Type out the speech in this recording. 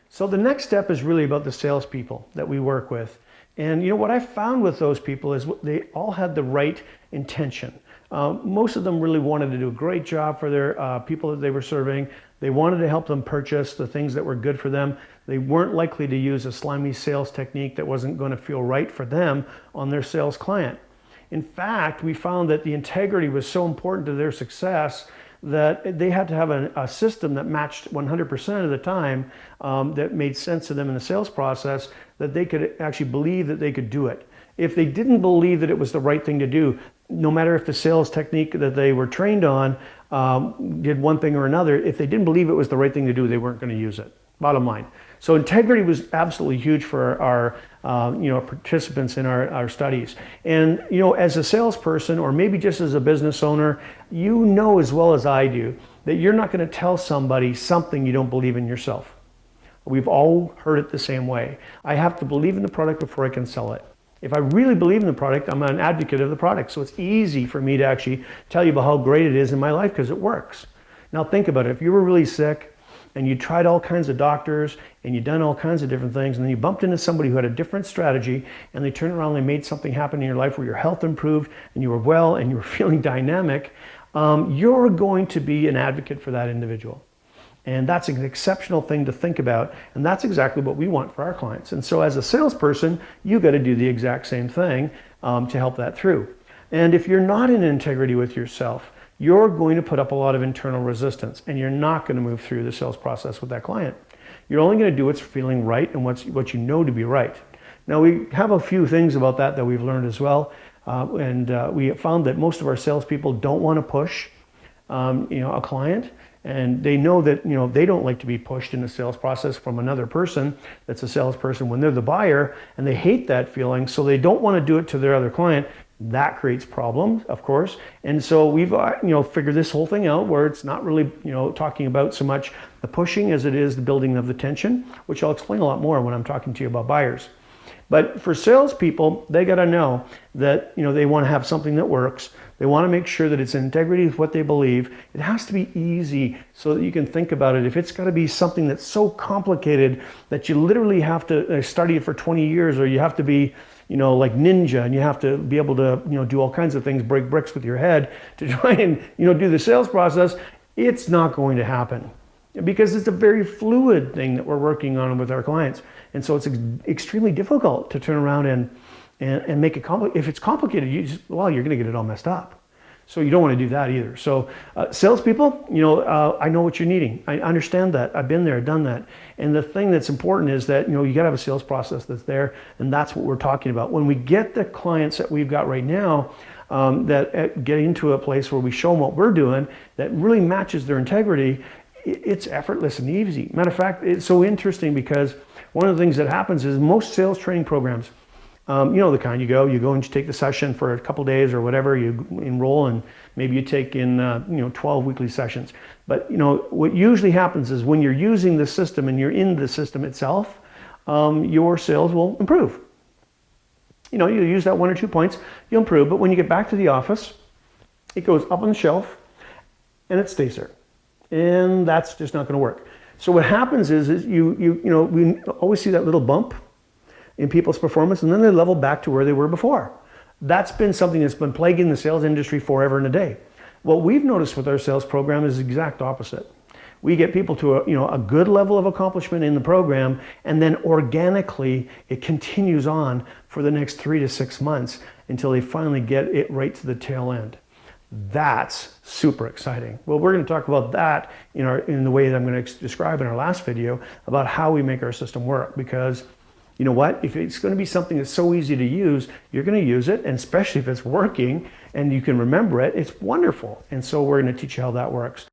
So the next step is really about the salespeople that we work with. And what I found with those people is they all had the right intention. Most of them really wanted to do a great job for their people that they were serving. They wanted to help them purchase the things that were good for them. They weren't likely to use a slimy sales technique that wasn't going to feel right for them on their sales client. In fact, we found that the integrity was so important to their success that they had to have a system that matched 100% of the time, that made sense to them in the sales process, that they could actually believe that they could do it. If they didn't believe that it was the right thing to do, no matter if the sales technique that they were trained on did one thing or another, if they didn't believe it was the right thing to do, they weren't going to use it. Bottom line. So integrity was absolutely huge for our participants in our studies. And as a salesperson, or maybe just as a business owner, you know as well as I do that you're not going to tell somebody something you don't believe in yourself. We've all heard it the same way. I have to believe in the product before I can sell it. If I really believe in the product, I'm an advocate of the product. So it's easy for me to actually tell you about how great it is in my life because it works. Now think about it. If you were really sick and you tried all kinds of doctors and you'd done all kinds of different things, and then you bumped into somebody who had a different strategy and they turned around and they made something happen in your life where your health improved and you were well and you were feeling dynamic, you're going to be an advocate for that individual. And that's an exceptional thing to think about. And that's exactly what we want for our clients. And so as a salesperson, you got to do the exact same thing to help that through. And if you're not in integrity with yourself, you're going to put up a lot of internal resistance and you're not going to move through the sales process with that client. You're only going to do what's feeling right and what you know to be right. Now we have a few things about that we've learned as well. We found that most of our salespeople don't want to push a client. And they know that they don't like to be pushed in the sales process from another person that's a salesperson when they're the buyer, and they hate that feeling, so they don't want to do it to their other client. That creates problems, of course. And so we've figured this whole thing out where it's not really talking about so much the pushing as it is the building of the tension, which I'll explain a lot more when I'm talking to you about buyers. But for salespeople, they got to know that they want to have something that works. They want to make sure that it's in integrity with what they believe. It has to be easy so that you can think about it. If it's got to be something that's so complicated that you literally have to study it for 20 years, or you have to be like ninja, and you have to be able to do all kinds of things, break bricks with your head to try and do the sales process, it's not going to happen. Because it's a very fluid thing that we're working on with our clients. And so it's extremely difficult to turn around and make it complicated. If it's complicated, you're going to get it all messed up. So you don't want to do that either. So salespeople, I know what you're needing. I understand that. I've been there, done that. And the thing that's important is that, you got to have a sales process that's there. And that's what we're talking about. When we get the clients that we've got right now, that get into a place where we show them what we're doing, that really matches their integrity, it's effortless and easy. Matter of fact, it's so interesting because one of the things that happens is most sales training programs, the kind you go and you take the session for a couple days or whatever, you enroll, and maybe you take in 12 weekly sessions. But what usually happens is when you're using the system and you're in the system itself, your sales will improve. You use that 1 or 2 points, you'll improve. But when you get back to the office, it goes up on the shelf and it stays there. And that's just not going to work. So what happens is we always see that little bump in people's performance, and then they level back to where they were before. That's been something that's been plaguing the sales industry forever and a day. What we've noticed with our sales program is the exact opposite. We get people to a good level of accomplishment in the program, and then organically it continues on for the next 3 to 6 months until they finally get it right to the tail end. That's super exciting. Well, we're going to talk about that in the way that I'm going to describe in our last video about how we make our system work, because you know what? If it's going to be something that's so easy to use, you're going to use it, and especially if it's working and you can remember it, it's wonderful. And so we're going to teach you how that works.